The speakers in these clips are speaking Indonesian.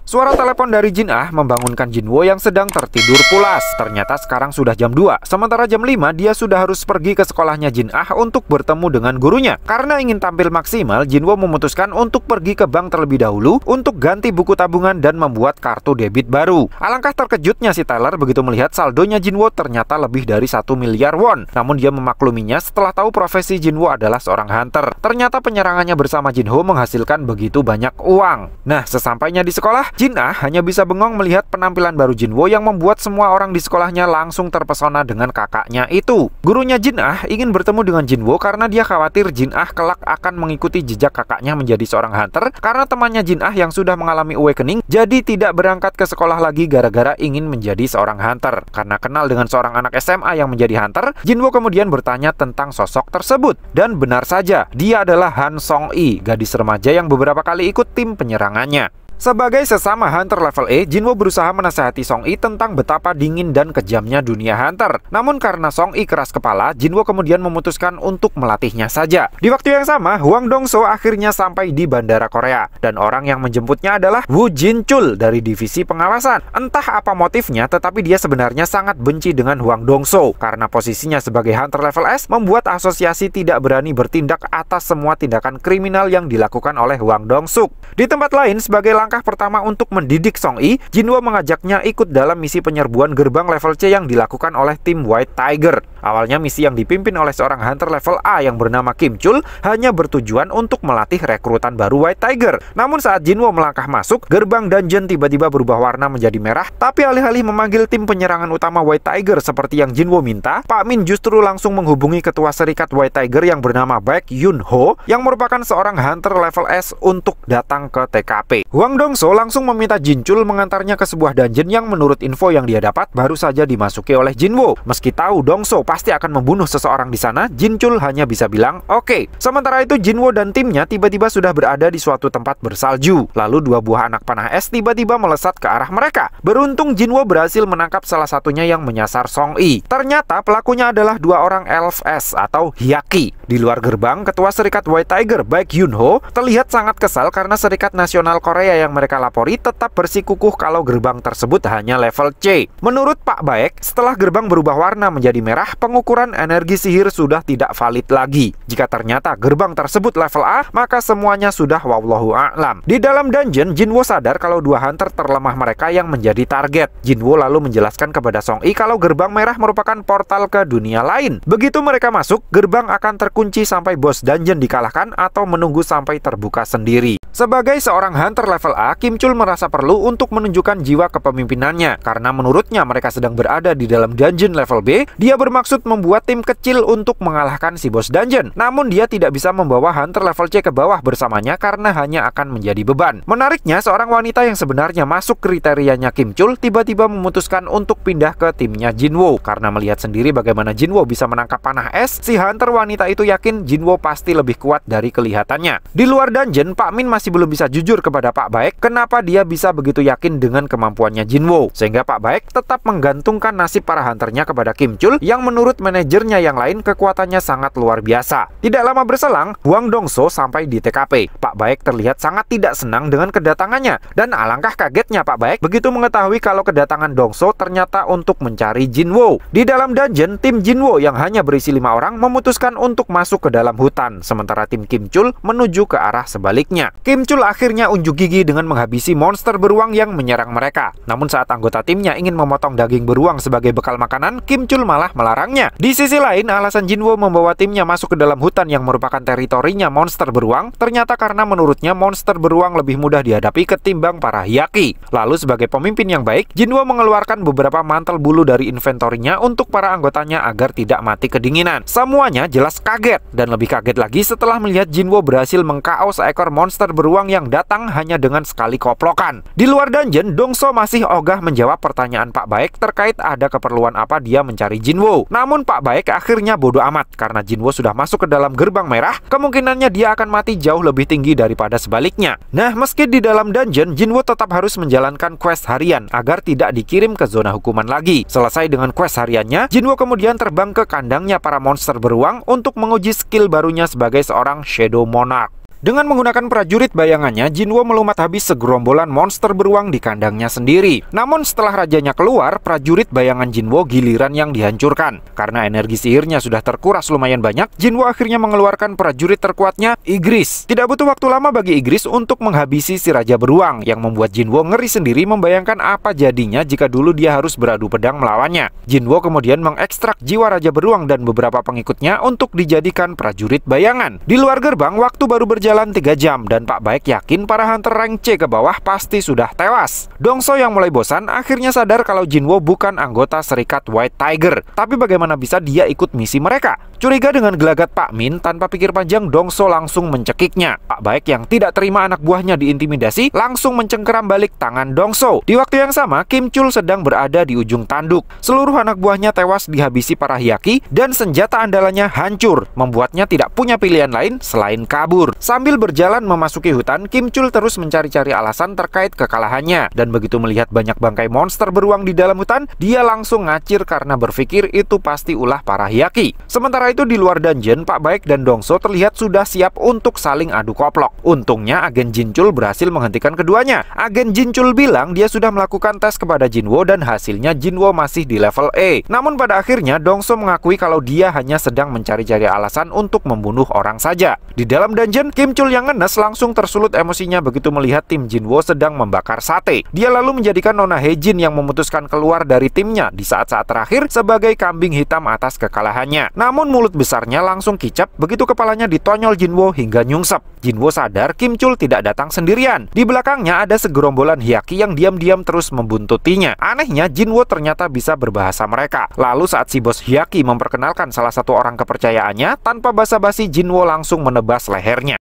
Suara telepon dari Jin Ah membangunkan Jinwo yang sedang tertidur pulas. Ternyata sekarang sudah jam 2, sementara jam 5 dia sudah harus pergi ke sekolahnya Jin Ah untuk bertemu dengan gurunya. Karena ingin tampil maksimal, Jinwo memutuskan untuk pergi ke bank terlebih dahulu untuk ganti buku tabungan dan membuat kartu debit baru. Alangkah terkejutnya si Tyler begitu melihat saldonya Jinwo ternyata lebih dari 1 miliar won. Namun dia memakluminya setelah tahu profesi Jinwo adalah seorang hunter. Ternyata penyerangannya bersama Jinho menghasilkan begitu banyak uang. Nah, sesampainya di sekolah, Jin Ah hanya bisa bengong melihat penampilan baru Jinwo yang membuat semua orang di sekolahnya langsung terpesona dengan kakaknya itu. Gurunya Jin Ah ingin bertemu dengan Jinwo karena dia khawatir Jin Ah kelak akan mengikuti jejak kakaknya menjadi seorang hunter karena temannya Jin Ah yang sudah mengalami awakening jadi tidak berangkat ke sekolah lagi gara-gara ingin menjadi seorang hunter. Karena kenal dengan seorang anak SMA yang menjadi hunter, Jinwo kemudian bertanya tentang sosok tersebut. Dan benar saja, dia adalah Han Song-i, gadis remaja yang beberapa kali ikut tim penyerangannya. Sebagai sesama hunter level E, Jinwo berusaha menasihati Song-i tentang betapa dingin dan kejamnya dunia hunter. Namun karena Song-i keras kepala, Jinwo kemudian memutuskan untuk melatihnya saja. Di waktu yang sama, Hwang Dong-so akhirnya sampai di bandara Korea. Dan orang yang menjemputnya adalah Woo Jin-chul dari divisi pengawasan. Entah apa motifnya, tetapi dia sebenarnya sangat benci dengan Hwang Dong-so. Karena posisinya sebagai hunter level S, membuat asosiasi tidak berani bertindak atas semua tindakan kriminal yang dilakukan oleh Hwang Dong-suk. Di tempat lain, sebagai langkah pertama untuk mendidik Song-i, Jinwo mengajaknya ikut dalam misi penyerbuan gerbang level C yang dilakukan oleh tim White Tiger. Awalnya misi yang dipimpin oleh seorang hunter level A yang bernama Kim Chul hanya bertujuan untuk melatih rekrutan baru White Tiger. Namun saat Jinwo melangkah masuk, gerbang dungeon tiba-tiba berubah warna menjadi merah, tapi alih-alih memanggil tim penyerangan utama White Tiger seperti yang Jinwo minta, Pak Min justru langsung menghubungi ketua serikat White Tiger yang bernama Baek Yun Ho yang merupakan seorang hunter level S untuk datang ke TKP. Hwang Dong-so langsung meminta Jin Chul mengantarnya ke sebuah dungeon yang menurut info yang dia dapat baru saja dimasuki oleh Jinwo. Meski tahu Dong-so pasti akan membunuh seseorang di sana, Jin Chul hanya bisa bilang oke. Sementara itu Jinwo dan timnya tiba-tiba sudah berada di suatu tempat bersalju. Lalu dua buah anak panah es tiba-tiba melesat ke arah mereka. Beruntung Jinwo berhasil menangkap salah satunya yang menyasar Song-i. Ternyata pelakunya adalah dua orang elf es atau hyaki. Di luar gerbang, ketua serikat White Tiger Baek Yun Ho terlihat sangat kesal karena Serikat Nasional Korea yang mereka lapori tetap bersikukuh kalau gerbang tersebut hanya level C. Menurut Pak Baek, setelah gerbang berubah warna menjadi merah, pengukuran energi sihir sudah tidak valid lagi. Jika ternyata gerbang tersebut level A, maka semuanya sudah wallahu a'lam. Di dalam dungeon, Jinwo sadar kalau dua hunter terlemah mereka yang menjadi target. Jinwo lalu menjelaskan kepada Song-i kalau gerbang merah merupakan portal ke dunia lain. Begitu mereka masuk, gerbang akan terkunci sampai bos dungeon dikalahkan atau menunggu sampai terbuka sendiri. Sebagai seorang hunter level A, Kim Chul merasa perlu untuk menunjukkan jiwa kepemimpinannya. Karena menurutnya mereka sedang berada di dalam dungeon level B, dia bermaksud membuat tim kecil untuk mengalahkan si bos dungeon. Namun dia tidak bisa membawa hunter level C ke bawah bersamanya karena hanya akan menjadi beban. Menariknya, seorang wanita yang sebenarnya masuk kriterianya Kim Chul tiba-tiba memutuskan untuk pindah ke timnya Jinwo. Karena melihat sendiri bagaimana Jinwo bisa menangkap panah es, si hunter wanita itu yakin Jinwo pasti lebih kuat dari kelihatannya. Di luar dungeon, Pak Min masih belum bisa jujur kepada Pak Baek kenapa dia bisa begitu yakin dengan kemampuannya Jinwo. Sehingga Pak Baek tetap menggantungkan nasib para hunternya kepada Kim Chul yang menurut manajernya yang lain kekuatannya sangat luar biasa. Tidak lama berselang, Hwang Dong-so sampai di TKP. Pak Baek terlihat sangat tidak senang dengan kedatangannya. Dan alangkah kagetnya Pak Baek begitu mengetahui kalau kedatangan Dong-so ternyata untuk mencari Jinwo. Di dalam dungeon, tim Jinwo yang hanya berisi 5 orang memutuskan untuk masuk ke dalam hutan. Sementara tim Kim Chul menuju ke arah sebaliknya. Kim Chul akhirnya unjuk gigi dengan menghabisi monster beruang yang menyerang mereka. Namun saat anggota timnya ingin memotong daging beruang sebagai bekal makanan, Kim Chul malah melarangnya. Di sisi lain, alasan Jinwo membawa timnya masuk ke dalam hutan yang merupakan teritorinya monster beruang, ternyata karena menurutnya monster beruang lebih mudah dihadapi ketimbang para hyaki. Lalu sebagai pemimpin yang baik, Jinwo mengeluarkan beberapa mantel bulu dari inventorinya untuk para anggotanya agar tidak mati kedinginan. Semuanya jelas kaget, dan lebih kaget lagi setelah melihat Jinwo berhasil meng-KO seekor monster beruang yang datang hanya dengan sekali koplokan. Di luar dungeon, Dong-so masih ogah menjawab pertanyaan Pak Baek terkait ada keperluan apa dia mencari Jinwo. Namun Pak Baek akhirnya bodoh amat karena Jinwo sudah masuk ke dalam gerbang merah, kemungkinannya dia akan mati jauh lebih tinggi daripada sebaliknya. Nah, meski di dalam dungeon, Jinwo tetap harus menjalankan quest harian agar tidak dikirim ke zona hukuman lagi. Selesai dengan quest hariannya, Jinwo kemudian terbang ke kandangnya para monster beruang untuk menguji skill barunya sebagai seorang Shadow Monarch. Dengan menggunakan prajurit bayangannya, Jinwo melumat habis segerombolan monster beruang di kandangnya sendiri. Namun setelah rajanya keluar, prajurit bayangan Jinwo giliran yang dihancurkan. Karena energi sihirnya sudah terkuras lumayan banyak, Jinwo akhirnya mengeluarkan prajurit terkuatnya, Igris. Tidak butuh waktu lama bagi Igris untuk menghabisi si raja beruang, yang membuat Jinwo ngeri sendiri membayangkan apa jadinya jika dulu dia harus beradu pedang melawannya. Jinwo kemudian mengekstrak jiwa raja beruang dan beberapa pengikutnya untuk dijadikan prajurit bayangan. Di luar gerbang, waktu baru berjalan 3 jam dan Pak Baek yakin para hunter rank C ke bawah pasti sudah tewas. Dongso yang mulai bosan akhirnya sadar kalau Jinwo bukan anggota serikat White Tiger. Tapi bagaimana bisa dia ikut misi mereka? Curiga dengan gelagat Pak Min, tanpa pikir panjang Dongso langsung mencekiknya. Pak Baek yang tidak terima anak buahnya diintimidasi langsung mencengkeram balik tangan Dongso. Di waktu yang sama, Kim Chul sedang berada di ujung tanduk. Seluruh anak buahnya tewas dihabisi para hyaki dan senjata andalannya hancur, membuatnya tidak punya pilihan lain selain kabur. Sambil berjalan memasuki hutan, Kim Chul terus mencari-cari alasan terkait kekalahannya. Dan begitu melihat banyak bangkai monster beruang di dalam hutan, dia langsung ngacir karena berpikir itu pasti ulah para hyaki. Sementara itu di luar dungeon, Pak Baek dan Dongso terlihat sudah siap untuk saling adu koplok. Untungnya agen Jinchul berhasil menghentikan keduanya. Agen Jinchul bilang dia sudah melakukan tes kepada Jinwo dan hasilnya Jinwo masih di level E. Namun pada akhirnya Dongso mengakui kalau dia hanya sedang mencari-cari alasan untuk membunuh orang saja. Di dalam dungeon, Kim Chul yang ngenes langsung tersulut emosinya begitu melihat tim Jinwo sedang membakar sate. Dia lalu menjadikan Nona Hejin yang memutuskan keluar dari timnya di saat-saat terakhir sebagai kambing hitam atas kekalahannya. Namun mulut besarnya langsung kicap begitu kepalanya ditonyol Jinwo hingga nyungsep. Jinwo sadar Kim Chul tidak datang sendirian. Di belakangnya ada segerombolan hyaki yang diam-diam terus membuntutinya. Anehnya Jinwo ternyata bisa berbahasa mereka. Lalu saat si bos hyaki memperkenalkan salah satu orang kepercayaannya, tanpa basa-basi Jinwo langsung menebas lehernya.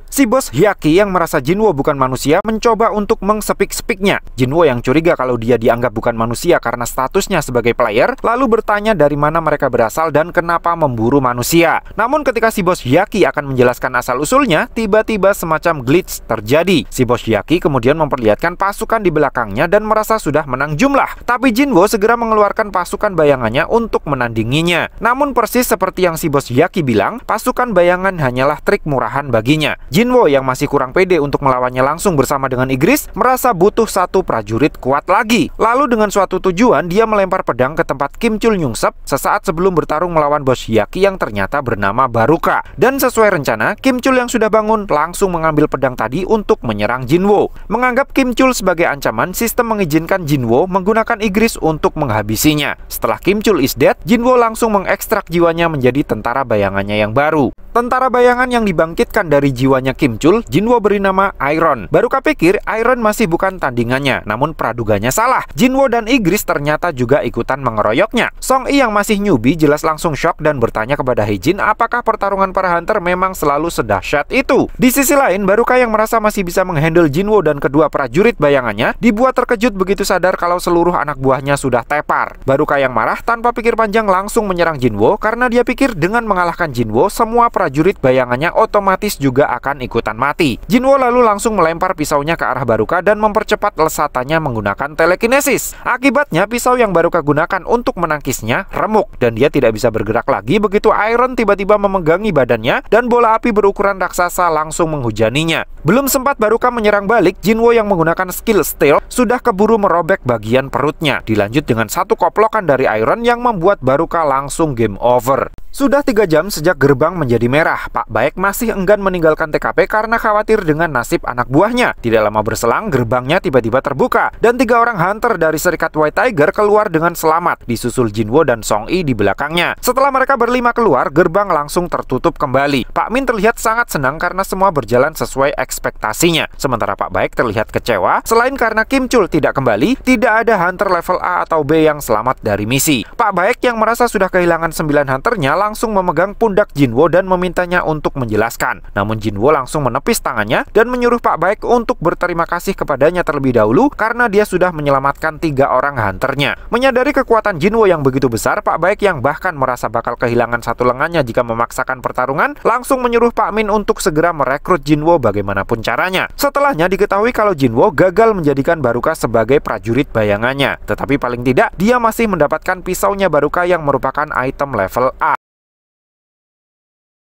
Si bos hyaki yang merasa Jinwo bukan manusia mencoba untuk mengsepik-sepiknya. Jinwo yang curiga kalau dia dianggap bukan manusia karena statusnya sebagai player, lalu bertanya dari mana mereka berasal dan kenapa memburu manusia. Namun ketika si bos hyaki akan menjelaskan asal-usulnya, tiba-tiba semacam glitch terjadi. Si bos hyaki kemudian memperlihatkan pasukan di belakangnya dan merasa sudah menang jumlah. Tapi Jinwo segera mengeluarkan pasukan bayangannya untuk menandinginya. Namun persis seperti yang si bos hyaki bilang, pasukan bayangan hanyalah trik murahan baginya. Jinwo yang masih kurang pede untuk melawannya langsung bersama dengan Igris merasa butuh satu prajurit kuat lagi. Lalu dengan suatu tujuan dia melempar pedang ke tempat Kim Chul nyungsep sesaat sebelum bertarung melawan bos hyaki yang ternyata bernama Baruka. Dan sesuai rencana, Kim Chul yang sudah bangun langsung mengambil pedang tadi untuk menyerang Jinwo. Menganggap Kim Chul sebagai ancaman, sistem mengizinkan Jinwo menggunakan Igris untuk menghabisinya. Setelah Kim Chul is dead, Jinwo langsung mengekstrak jiwanya menjadi tentara bayangannya yang baru. Tentara bayangan yang dibangkitkan dari jiwanya Kim Chul, Jinwo beri nama Iron. Baruka pikir Iron masih bukan tandingannya, namun praduganya salah. Jinwo dan Igris ternyata juga ikutan mengeroyoknya. Song Yi yang masih newbie jelas langsung shock dan bertanya kepada Hejin apakah pertarungan para hunter memang selalu sedahsyat itu. Di sisi lain, Baruka yang merasa masih bisa menghandle Jinwo dan kedua prajurit bayangannya dibuat terkejut begitu sadar kalau seluruh anak buahnya sudah tepar. Baruka yang marah tanpa pikir panjang langsung menyerang Jinwo karena dia pikir dengan mengalahkan Jinwo semua prajurit bayangannya otomatis juga akan ikutan mati. Jinwo lalu langsung melempar pisaunya ke arah Baruka dan mempercepat lesatannya menggunakan telekinesis. Akibatnya pisau yang Baruka gunakan untuk menangkisnya remuk dan dia tidak bisa bergerak lagi begitu Iron tiba-tiba memegangi badannya dan bola api berukuran raksasa langsung menghujaninya. Belum sempat Baruka menyerang balik, Jinwo yang menggunakan skill stealth sudah keburu merobek bagian perutnya. Dilanjut dengan satu koplokan dari Iron yang membuat Baruka langsung game over. Sudah 3 jam sejak gerbang menjadi merah, Pak Baek masih enggan meninggalkan TKP karena khawatir dengan nasib anak buahnya. Tidak lama berselang, gerbangnya tiba-tiba terbuka dan 3 orang hunter dari serikat White Tiger keluar dengan selamat, disusul Jinwo dan Song Yi di belakangnya. Setelah mereka berlima keluar, gerbang langsung tertutup kembali. Pak Min terlihat sangat senang karena semua berjalan sesuai ekspektasinya. Sementara Pak Baek terlihat kecewa, selain karena Kim Chul tidak kembali, tidak ada hunter level A atau B yang selamat dari misi. Pak Baek yang merasa sudah kehilangan 9 hunternya langsung memegang pundak Jinwo dan memintanya untuk menjelaskan. Namun Jinwo langsung menepis tangannya dan menyuruh Pak Baek untuk berterima kasih kepadanya terlebih dahulu karena dia sudah menyelamatkan 3 orang hunternya. Menyadari kekuatan Jinwo yang begitu besar, Pak Baek yang bahkan merasa bakal kehilangan satu lengannya jika memaksakan pertarungan, langsung menyuruh Pak Min untuk segera merekrut Jinwo bagaimanapun caranya. Setelahnya diketahui kalau Jinwo gagal menjadikan Baruka sebagai prajurit bayangannya. Tetapi paling tidak, dia masih mendapatkan pisaunya Baruka yang merupakan item level A.